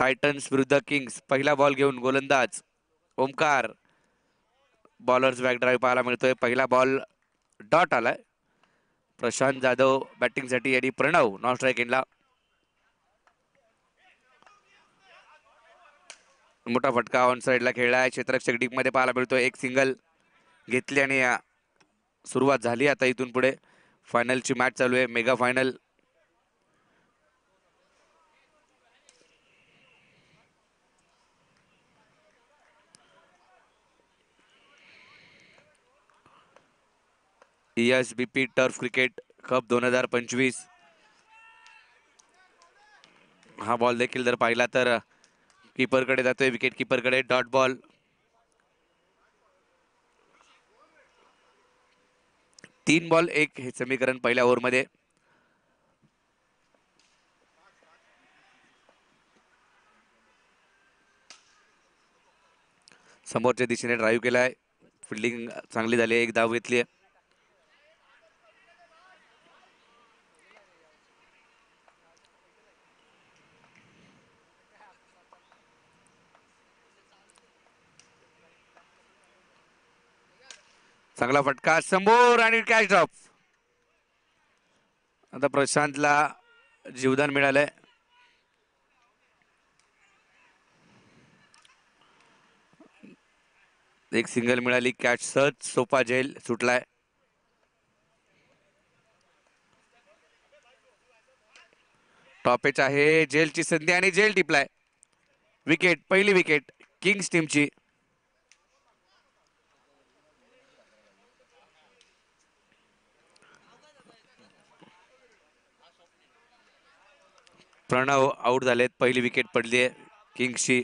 Titans विरुद्ध Kings. पहिला ball घेऊन गोलंदाज ओमकार. बॉलर्स बॅक ड्राईव्ह पाहायला मिळतोय. पहिला बॉल डॉट आलाय. प्रशांत जाधव बॅटिंग साठी आणि प्रणव नॉन स्ट्राईक एंडला. मोठा फटका ऑन साइडला खेळलाय. क्षेत्ररक्षक डीप मध्ये पाहायला मिळतोय. एक सिंगल घेतली आणि सुरुवात झाली. आता इथून पुढे फायनलची मॅच चालू आहे. Mega final. ESBP turf cricket cup 2025. हा बॉल देखील जर पाहिला तर कीपर कडे जातोय. विकेट कीपर कडे. Dot ball. 3 बॉल 1 हे समीकरण पहिल्या ओव्हर मध्ये. समोरच्या दिशेने ड्राईव्ह केलाय. फिल्डिंग चांगली झाली. एक धाव घेतली आहे. चांगला फटका समोर आणि कॅच ड्रॉप. आता प्रशांतला जीवदान मिळालंय. एक सिंगल मिळाली. कॅच सहज सोपा झेल सुटलाय. टॉपेच आहे. झेलची संधी आणि झेल टिपलाय. विकेट. पहिली विकेट किंग्स टीमची. प्रणव आउट झालेत. पहिली विकेट पडली आहे किंग्सची.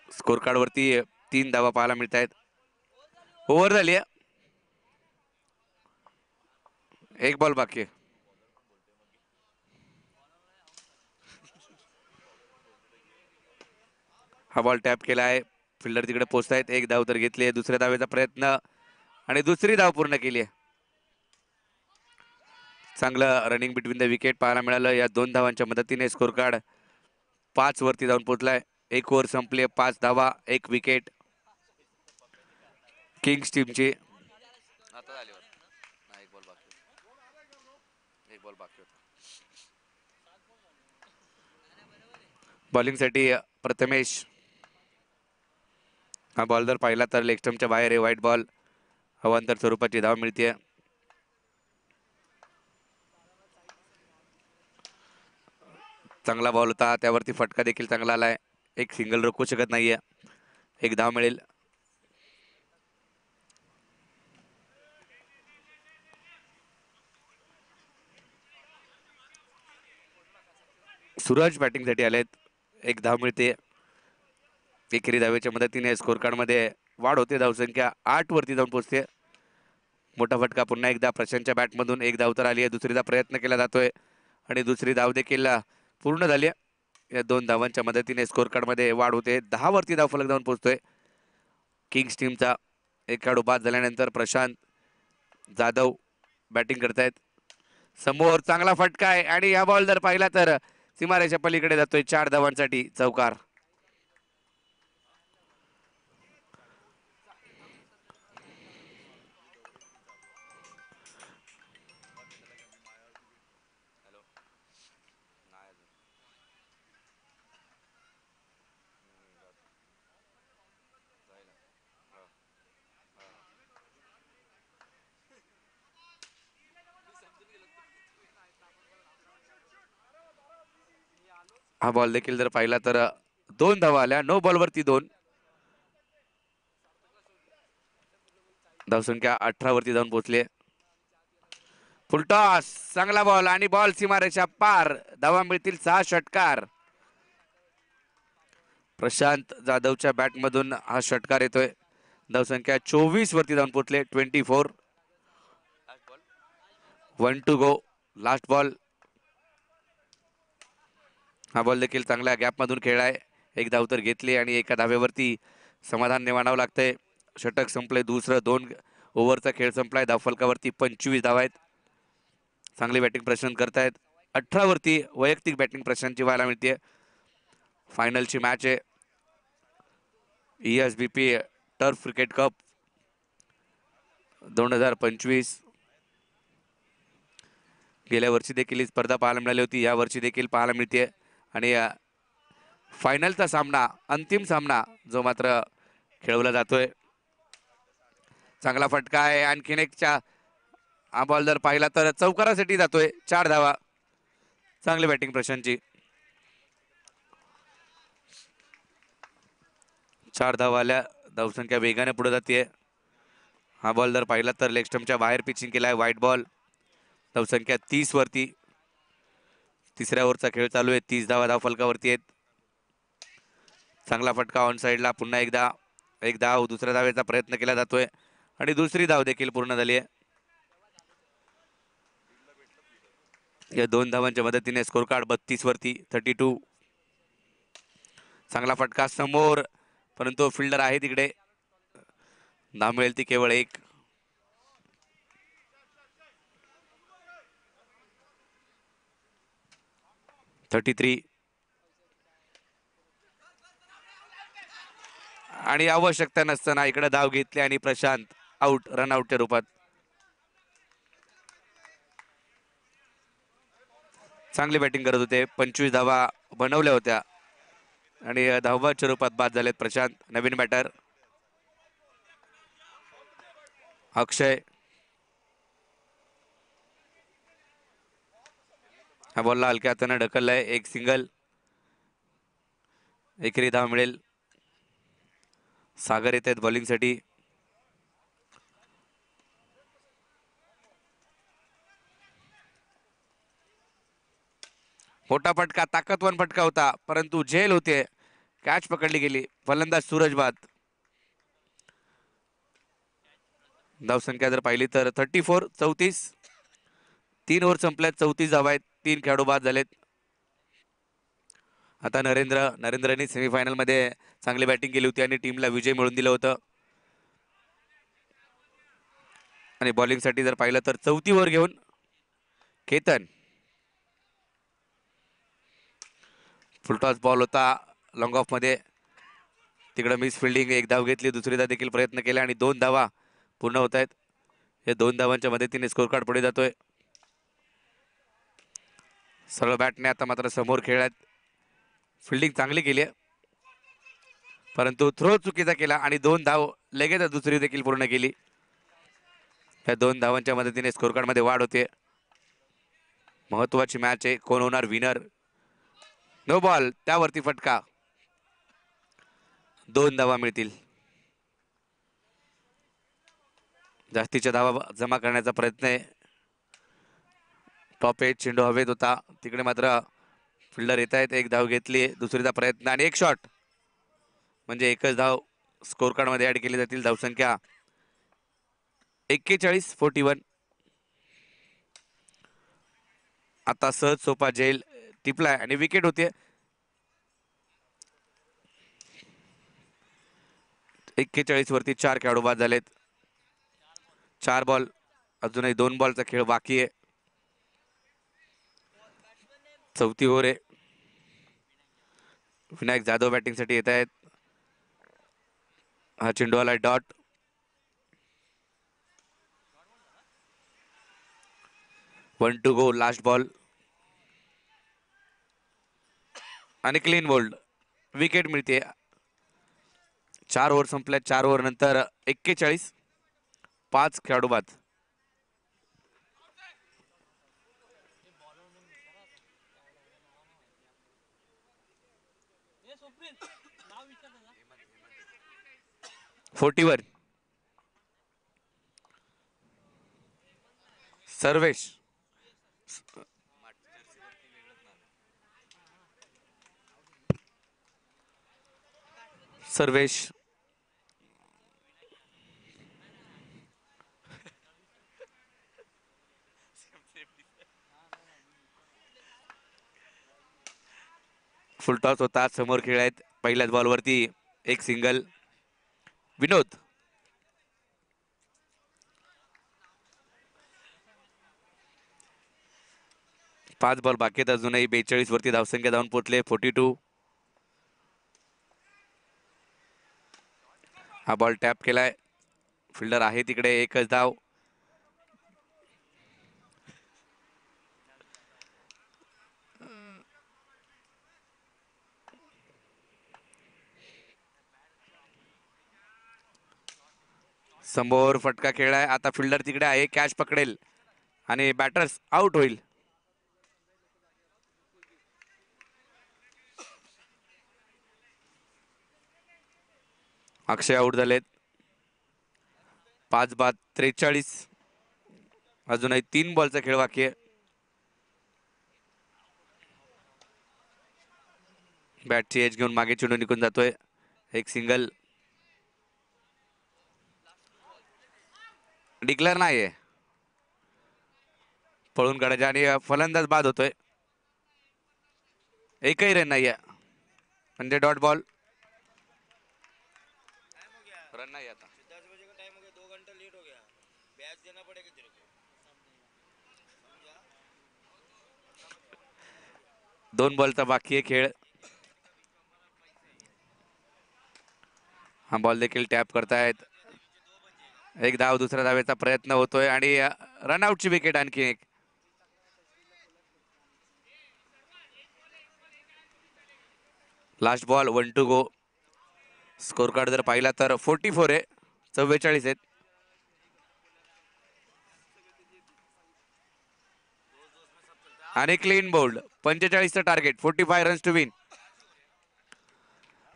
स्कोर कार्ड वरती 3 धावा पाहायला मिळत आहेत. ओव्हर झाली. एक बॉल बाकी आहे. हा बॉल टॅप केला आहे. फिल्डर तिकडे पोहोचतायत. एक धाव तर घेतली आहे. दुसऱ्या धावेचा प्रयत्न आणि दुसरी धाव पूर्ण केली आहे. चांगलं रनिंग बिटवीन द विकेट पाहायला मिळालं. या 2 धावांच्या मदतीने स्कोर कार्ड 5 वरती जाऊन पोहोचलाय. एक ओव्हर संपली. 5 धावा 1 विकेट किंग्स टीमची. बॉलिंग साठी प्रथमेश. हा बॉल जर पाहिला तर लेग स्टंपच्या बाहेर आहे. White ball. अवांतर स्वरूपाची धाव मिळते. चांगला बॉल होता. त्यावरती फटका देखील चांगला आलाय. एक सिंगल रोखू शकत नाहीये. एक धाव मिळेल. सूरज बॅटिंग साठी आलेत. एक धाव मिळते. एकेरी धावेच्या मदतीने स्कोर कार्ड मध्ये वाढ होते. धावसंख्या 8 वरती जाऊन पोहोचते. मोठा फटका पुन्हा एकदा प्रशांतच्या बॅट मधून. एक धाव तर आली आहे. दुसरीदा प्रयत्न केला जातोय आणि दुसरी धाव देखील पूर्ण झाली. या 2 धावांच्या मदतीने स्कोर कार्ड मध्ये वाढ होते. 10 वरती धाव फलक जाऊन पोहोचतोय किंग्स टीमचा. एक खेळाडू बाद झाल्यानंतर प्रशांत जाधव बॅटिंग करतायत. समोर चांगला फटका आहे आणि हा बॉल जर पाहिला तर सीमारेषा पलीकडे जातोय. 4 धावांसाठी चौकार. हा बॉल देखील जर पाहिला तर 2 धावा आल्या. 9 बॉल वरती 2. धावसंख्या 18 वरती जाऊन पोहोचले. फुलटॉस. चांगला बॉल आणि बॉल सीमारेषा पार. धावा मिळतील 6 षटकार. प्रशांत जाधवच्या बॅट मधून हा षटकार येतोय. धावसंख्या 24 वरती जाऊन पोहोचले. 24. 1 टू गो. Last ball. हा बॉल देखील चांगल्या गॅप मधून खेळलाय. एक धाव तर घेतली आणि एका धावेवरती समाधान नेवाणावं लागतंय. षटक संपले. दुसरं 2 ओव्हरचा खेळ संपलाय. धावफलकावरती 25 धावा आहेत. चांगली बॅटिंग प्रशांत करतायत. 18 वरती वैयक्तिक बॅटिंग प्रशांतची व्हायला मिळते. फायनलची मॅच आहे ESBP टर्फ क्रिकेट कप 2025. गेल्या वर्षी देखील ही स्पर्धा पाहायला मिळाली होती, या वर्षी देखील पाहायला मिळते. आणि फायनलचा सामना, अंतिम सामना जो मात्र खेळवला जातोय. चांगला फटका आहे, आणखीन एक हा बॉल जर पाहिला तर चौकारासाठी जातोय. 4 धावा. चांगली बॅटिंग प्रशांतची. 4 धावा आल्या. धावसंख्या वेगाने पुढे जाते. हा बॉल जर पाहिला तर लेग स्टंपच्या बाहेर पिचिंग केलाय. White ball. धावसंख्या 30 वरती. तिसऱ्या ओव्हरचा खेळ चालू आहे. 30 धावा धावफलकावरती आहेत. चांगला फटका ऑन साइडला. पुन्हा एकदा एक धाव. दुसऱ्या धावेचा प्रयत्न केला जातोय आणि दुसरी धाव देखील पूर्ण झाली आहे. या 2 धावांच्या मदतीने स्कोर कार्ड 32 वरती. 32. चांगला फटका समोर, परंतु फिल्डर आहे तिकडे. धाव मिळेल ती केवळ 1. आणि आवश्यकता नसताना इकडे धाव घेतली आणि प्रशांत आउट, रनआउटच्या रूपात. चांगली बॅटिंग करत होते. 25 धावा बनवल्या होत्या आणि धावाच्या रूपात बाद झालेत प्रशांत. नवीन बॅटर अक्षय. हा बॉलला हलक्या हाताने ढकललाय. एक सिंगल. एकरी धाव मिळेल. सागर येत आहेत बॉलिंगसाठी. मोठा फटका, ताकदवान फटका होता, परंतु झेल होते. कॅच पकडली गेली. फलंदाज सूरज बाद. धावसंख्या जर पाहिली तर 34. 34. 3 ओव्हर संपल्यात. 34 धावा आहेत. 3 खेळाडू बाद झालेत. आता नरेंद्रने सेमीफायनल मध्ये चांगली बॅटिंग केली होती आणि टीमला विजय मिळवून दिलं होतं. आणि बॉलिंग साठी जर पाहिलं तर 34 ओव्हर घेऊन केतन. फुलटॉस बॉल होता लॉंग ऑफ मध्ये. तिकडे मिस फिल्डिंग. एक धाव घेतली, दुसरीदा देखील प्रयत्न केला आणि 2 धावा पूर्ण होत आहेत. या 2 धावांच्या मदतीने स्कोर कार्ड पुढे जातोय. सरळ बॅटने आता मात्र समोर खेळत. फिल्डिंग चांगली केली आहे, परंतु थ्रो चुकीचा केला आणि 2 धाव लगेच दुसरी देखील पूर्ण केली. या 2 धावांच्या मदतीने स्कोर कार्ड मध्ये वाढ होते. महत्वाची मॅच आहे. कोण होणार विनर? No ball. त्यावरती फटका. 2 धावा मिळतील. जास्तीच्या धावा जमा करण्याचा प्रयत्न आहे. टॉप एज चेंडू हवेत होता. तिकडे मात्र फिल्डर येत आहेत. एक धाव घेतली, दुसरीचा प्रयत्न आणि एक शॉट, म्हणजे एकच धाव स्कोर कार्ड मध्ये ऍड केली जातील. धावसंख्या 41. 41. आता सहज सोपा झेल टिपलाय आणि विकेट होते. 41 वरती 4 खेळाडू बाद झालेत. 4 बॉल. अजूनही 2 बॉलचा खेळ बाकी आहे. चौथी ओव्हर आहे. विनायक जाधव बॅटिंग साठी येत आहेत. हा चेंडू आलाय dot. One to go. Last ball आणि क्लीन बोल्ड. विकेट मिळते. 4 ओव्हर संपल्या. 4 ओव्हर नंतर 41. 5 खेळाडू बाद. फोर्टीवर. सर्वेश. सर्वेश. फुलटॉस होता. समोर खेळ आहेत. पहिल्याच बॉलवरती एक सिंगल. विनोद. पाच बॉल बाकी आहेत अजूनही. 42 वरती धावसंख्या धावून पोहोचले. 42. हा बॉल टॅप केलाय, फिल्डर आहे तिकडे, एकच धाव. समोर फटका खेळलाय, आता फिल्डर तिकडे आहे, कॅच पकडेल आणि बॅटर्स आउट होईल. अक्षय आउट झालेत. 5 बाद 43. अजूनही 3 बॉलचा खेळ बाकी आहे. बॅटची एज घेऊन मागे चेंडू निघून जातोय. एक सिंगल. डिक्लेअर नाहीये, पळून काढायचे आणि फलंदाज बाद होतोय. एकही रन नाहीये, म्हणजे डॉट बॉल. रन नाही आता. 2 बॉलचा बाकी आहे खेळ. हा बॉल देखील टॅप करतायत. एक धाव, दुसऱ्या धावेचा प्रयत्न होतोय आणि रनआउटची विकेट आणखी एक. Last ball, 1 to go. Score card जर पाहिला तर 44 आहे, 44 आहेत. आणि क्लीन बोल्ड. 45चं target, 45 runs to win.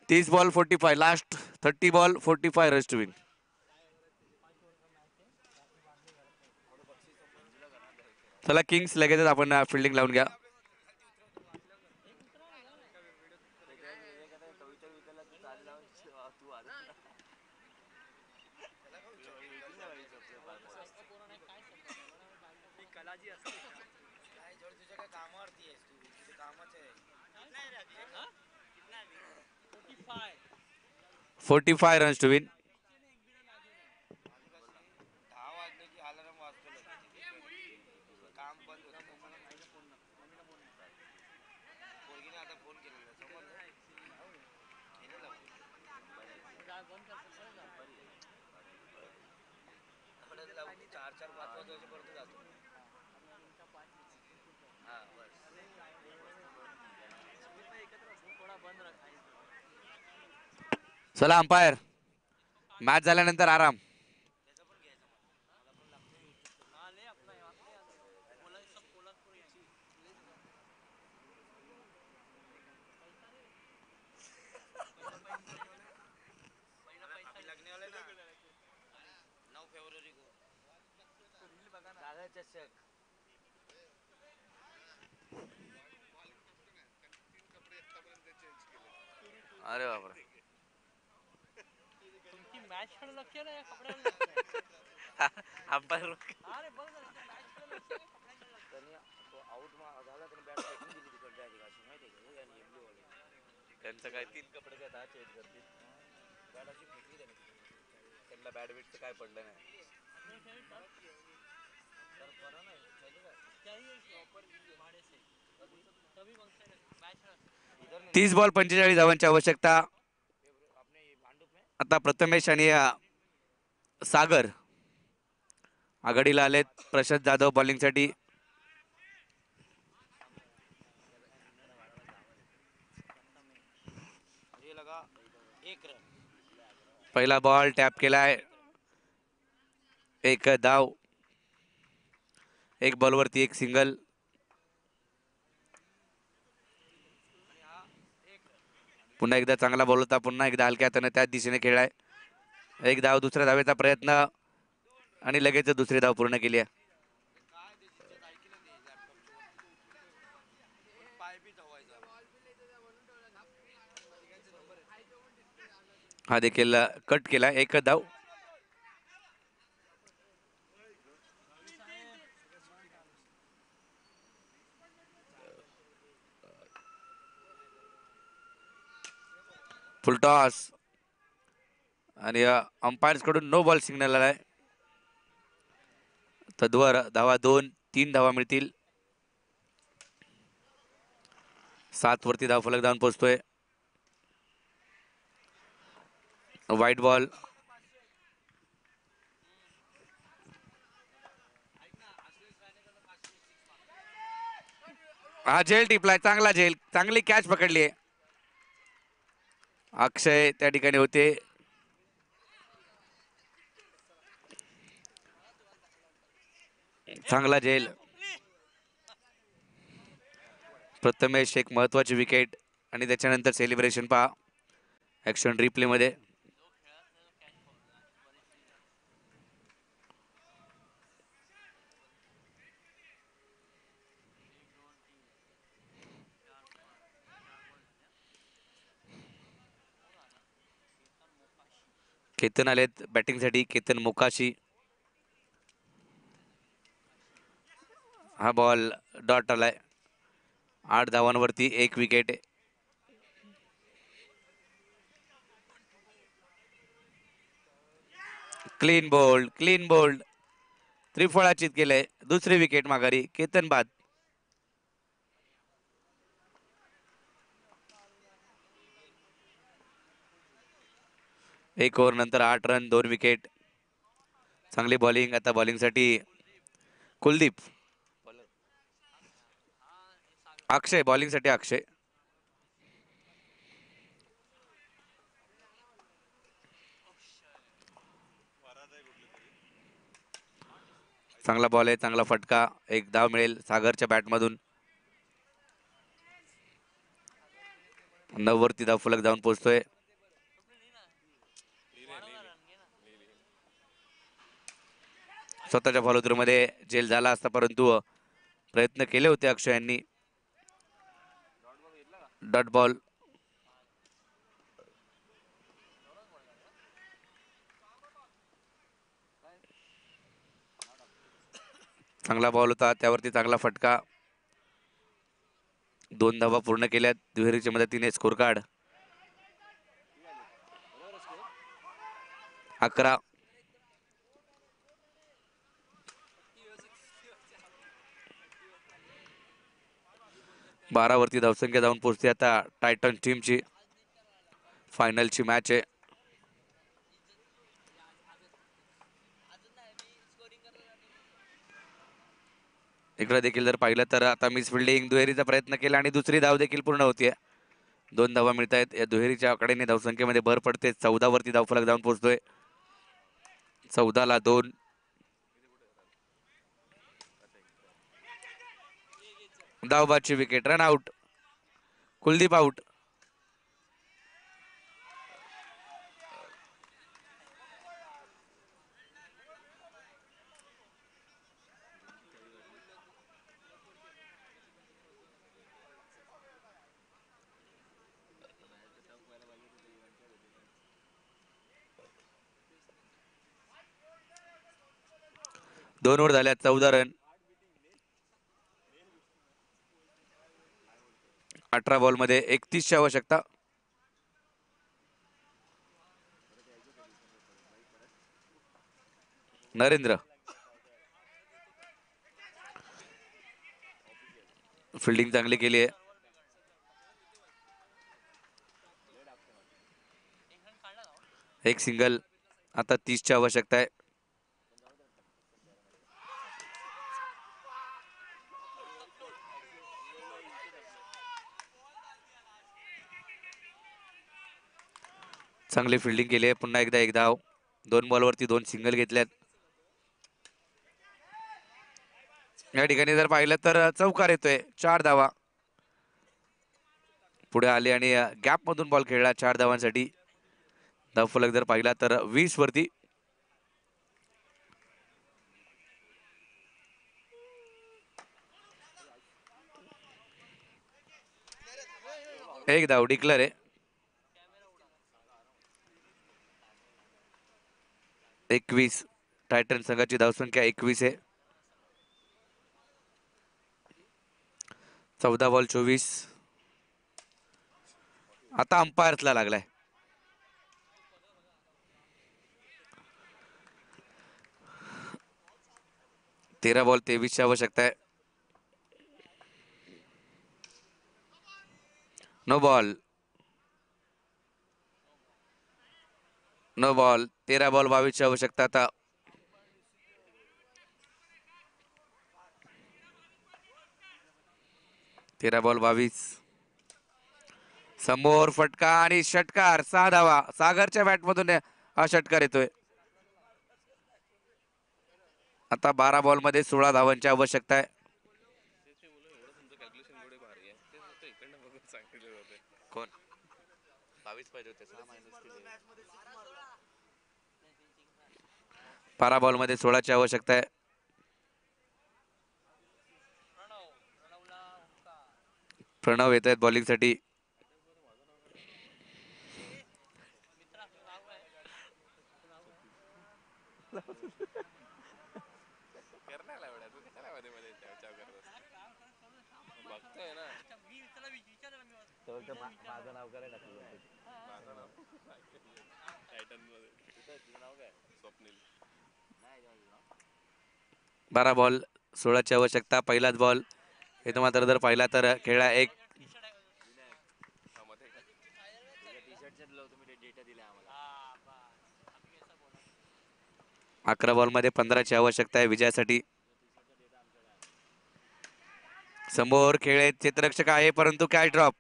30 ball 45, last 30 ball 45 runs to win. चला किंग्स, लगेचच आपण फिल्डिंग लावून घ्या. Forty 45 runs to win. चला अंपायर, मॅच झाल्यानंतर आराम. अरे बापरे. अंपायर त्यांचं काय 3 कपडे चेंज करतील. त्यांना बॅडमिंटन काय पडलं नाही. 30 बॉल 45 धावांची आवश्यकता. आता प्रथमेश आणि सागर आघाडीला आलेत. प्रशांत जाधव बॉलिंगसाठी. पहिला बॉल टॅप केलाय, एक धाव. एक बॉलवरती एक सिंगल. पुन्हा एकदा चांगला बॉल होता, पुन्हा एकदा हलक्या हाताने त्याच दिशेने खेळलाय. एक धाव, दुसऱ्या धावेचा प्रयत्न आणि लगेच दुसरी धाव पूर्ण केली आहे. हा देखील कट केला, एक धाव. फुल टॉस आणि अंपायर्स कडून नो बॉल सिग्नल आलाय. तद्वार धावा 2, 3 धावा मिळतील. 7 वरती धाव फलक धावून पोहोचतोय. वाईट बॉल. हा झेल टिपलाय, चांगला झेल, चांगली कॅच पकडली आहे. अक्षय त्या ठिकाणी होते. चांगला झेल. प्रथमेश एक महत्वाची विकेट आणि त्याच्यानंतर सेलिब्रेशन पहा ऍक्शन रिप्ले मध्ये. केतन आलेत बॅटिंग साठी, केतन मोकाशी. हा बॉल डॉट आलाय. 8 धावांवरती 1 wicket. Clean bowled, clean bowled. त्रिफळाचीत केलंय. दुसरी विकेट माघारी, केतन बाद. एक ओव्हर नंतर 8 रन 2 विकेट. चांगली बॉलिंग आता बॉलिंग साठी कुलदीप. अक्षय बॉलिंग साठी अक्षय. चांगला बॉल आहे, चांगला फटका. 1 धाव मिळेल सागरच्या बॅट मधून. 9 वरती धाव फलक जाऊन पोहोचतोय. स्वतःच्या फॉलोथ्रू मध्ये झेल झाला असता, परंतु प्रयत्न केले होते अक्षय यांनी. Dot ball. चांगला बॉल होता, त्यावरती चांगला फटका. 2 धावा पूर्ण केल्यात दुहेरीच्या मदतीने. Score card 11. वरती धावसंख्या जाऊन पोहोचते आता टायटन टीमची. फायनलची मॅच आहे. इकडे देखील जर पाहिलं तर आता मिस फिल्डिंग दुहेरीचा प्रयत्न केला आणि दुसरी धाव देखील पूर्ण होतीये. 2 धावा मिळत आहेत. या दुहेरीच्या आकड्याने धावसंख्येमध्ये भर पडते. 14 वरती धावफलक जाऊन पोहोचतोय. 14 ला 2. धावबादची wicket, run out. Kuldeep out. दोन ओव्हर झाल्या, 14 रन. 18 बॉल मध्ये 31ची आवश्यकता. नरेंद्र फिल्डिंग चांगली केली आहे. एक सिंगल. आता 30ची आवश्यकता आहे. चांगली फिल्डिंग केली आहे. पुन्हा एकदा 1 धाव. 2 बॉलवरती 2 सिंगल घेतल्यात. या ठिकाणी जर पाहिलं तर चौकार येतोय. 4 धावा पुढे आले आणि गॅप मधून बॉल खेळला 4 धावांसाठी. धावफलक जर पाहिला तर 20 वरती. एक धाव डिक्लेअर आहे. 21. टायटन संघाची धावसंख्या 21 आहे. 14 बॉल 24. आता अंपायर्सला लागलाय. तेरा बॉल 23ची आवश्यकता आहे. No ball. No ball. 13 ball 22ची आवश्यकता आता. 13 बॉल 22. समोर फटका आणि षटकार. 6 धावा. सागरच्या बॅटमधून हा षटकार येतोय. आता 12 बॉल मध्ये 16 धावांची आवश्यकता आहे. कोण 22 पाहिजे होते. 12 बॉल मध्ये 16 ची आवश्यकता आहे. प्रणव येत आहेत बॉलिंग साठी. बारा बॉल 16 ची आवश्यकता. पहिलाच बॉल इथं मात्र जर पाहिला तर खेळा एक. अकरा बॉल मध्ये 15 ची आवश्यकता आहे विजयासाठी. समोर खेळ क्षेत्ररक्षक आहे परंतु काय ड्रॉप.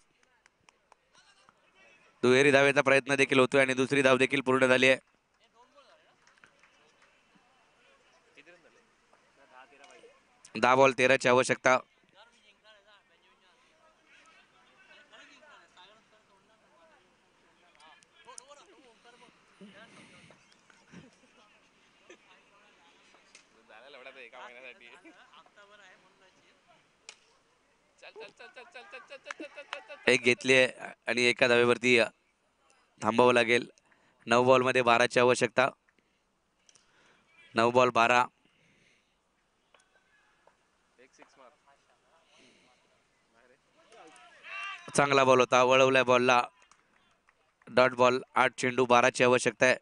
दुहेरी धावेचा प्रयत्न देखील होतोय आणि दुसरी धाव देखील पूर्ण झाली आहे. 10 बॉल 13 ची आवश्यकता. एक घेतली आहे आणि एका धावेवरती थांबावं लागेल. 9 बॉल मध्ये 12 ची आवश्यकता. 9 बॉल 12. चांगला बॉल होता. वळवल्या बॉलला डॉट बॉल. 8 चेंडू 12 ची आवश्यकता आहे.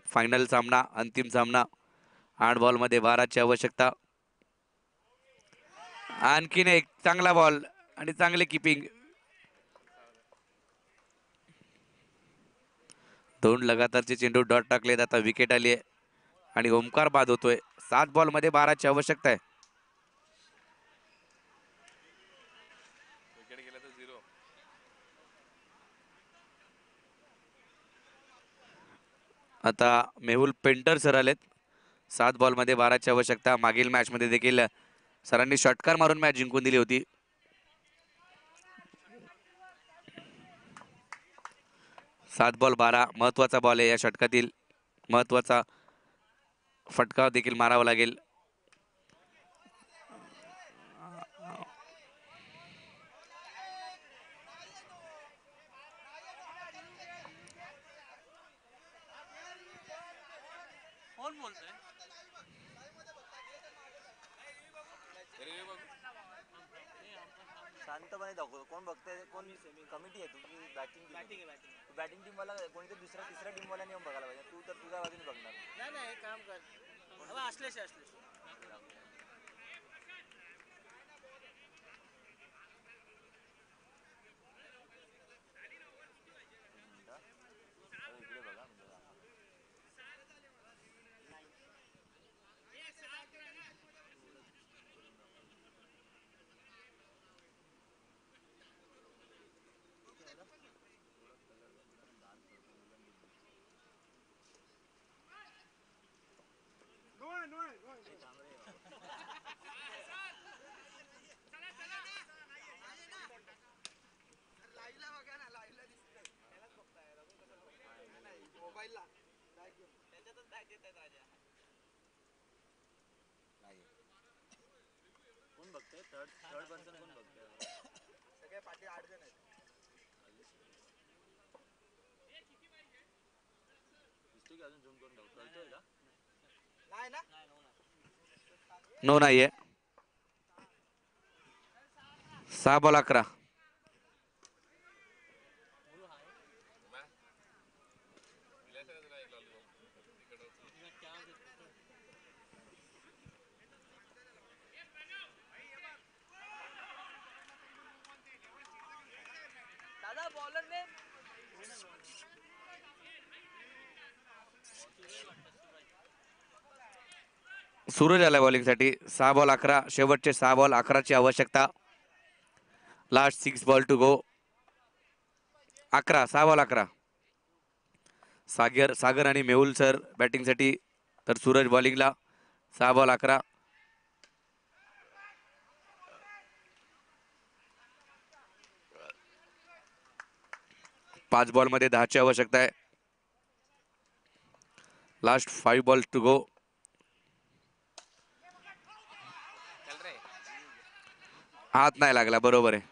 फायनल सामना, अंतिम सामना. 8 बॉल मध्ये 12 ची आवश्यकता. आणखीन एक चांगला बॉल आणि चांगले किपिंग. 2 लगातारचे चेंडू डॉट टाकलेत. आता विकेट आली आहे आणि ओमकार बाद होतोय. 7 बॉल मध्ये 12 ची आवश्यकता आहे. आता मेहुल पेंटर सर आलेत. 7 बॉल मध्ये 12 ची आवश्यकता. मागील मॅच मध्ये देखील सरांनी षटकार मारून मॅच जिंकून दिली होती. 7 बॉल 12 महत्वाचा बॉल आहे. या षटकातील महत्वाचा फटका देखील मारावा लागेल. शांतपणे दाखव. कोण बघतंय? कोण कमिटी आहे तुझी? बॅटिंग टीम वाला कोणीतरी तिसऱ्या टीम वाला येऊन बघायला पाहिजे. तू तर तुझ्या बाजूने बघणार. नाही काम कर. असलेच इकडे बघा. कोण बघतंय? थर्ड पर्सन कोण बघतंय? सगळे पाठी 8 जण आहेत. दिसतोय अजून झूम करून दाखव. कळतोय का? नाही ना. नो नाहीये. 6 बॉल 11. दादा बॉलर ने सूरज आला बॉलिंग साठी. 6 बॉल 11. शेवटचे 6 बॉल 11 ची आवश्यकता. Last 6 ball to go. 11, 6 ball 11. Sagar आणि मेहुल सर बॅटिंगसाठी, तर सूरज बॉलिंगला. 6 बॉल 11. 5 बॉल मध्ये 10 ची आवश्यकता आहे. Last 5 ball to go. हात नाही लागला, बरोबर आहे.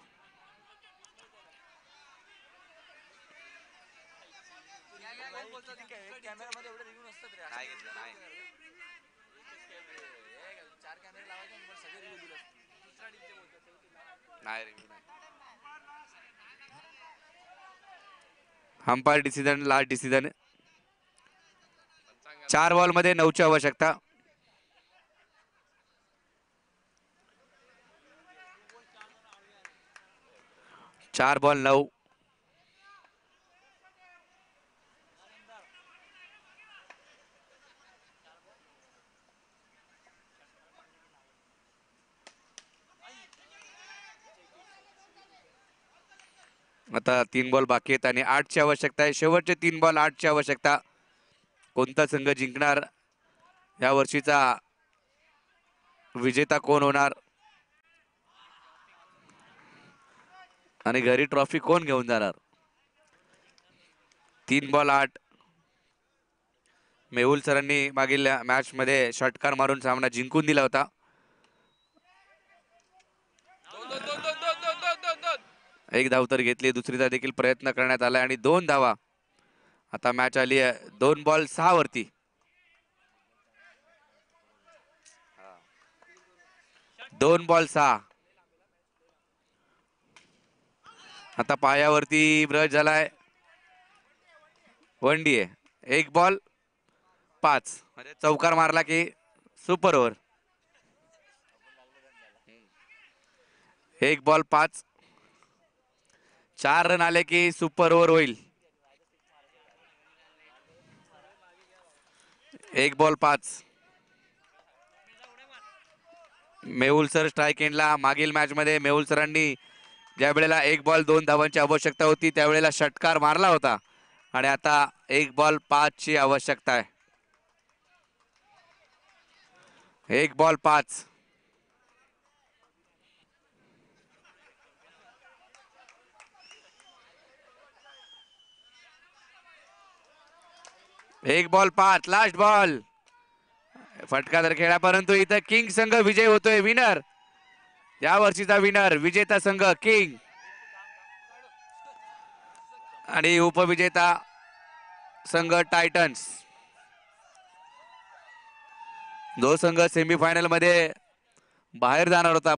कॅमेरामध्ये एवढे रिव्ह्यू नसतात रे. चार कॅमेरे लावायचे आणि मग सगळे रिव्ह्यू दिले umpire decision, last decision. 4 ball मध्ये 9 ची आवश्यकता. चार बॉल 9. आता 3 बॉल बाकी आहेत आणि 8 ची आवश्यकता आहे. शेवटचे 3 बॉल, 8 ची आवश्यकता. कोणता संघ जिंकणार, या वर्षीचा विजेता कोण होणार आणि घरी ट्रॉफी कोण घेऊन जाणार. 3 बॉल 8. मेहुल सरांनी मागील मॅच मध्ये षटकार मारून सामना जिंकून दिला होता. एक धाव तर घेतली, दुसरीचा देखील प्रयत्न करण्यात आला आणि 2 धावा. आता मॅच आली आहे 2 बॉल 6 वरती. 2 बॉल 6. आता पायावरती ब्रश झालाय. वनडी आहे. 1 बॉल 5 म्हणजे चौकार मारला की सुपर ओव्हर. 1 बॉल 5. 4 रन आले की सुपर ओव्हर होईल. 1 बॉल 5. मेहुल सर स्ट्राईक एंडला. मागील मॅच मध्ये मेहुल सरांनी ज्या वेळेला 1 बॉल 2 धावांची आवश्यकता होती त्यावेळेला षटकार मारला होता आणि आता 1 बॉल 5 ची आवश्यकता आहे. 1 बॉल 5. एक बॉल 5. Last ball. फटका तर खेळा, परंतु इथं किंग संघ विजय होतोय. विनर, या वर्षीचा विनर, विजेता संघ किंग आणि उपविजेता संघ टायटन्स. जो संघ सेमीफायनल मध्ये बाहेर जाणार होता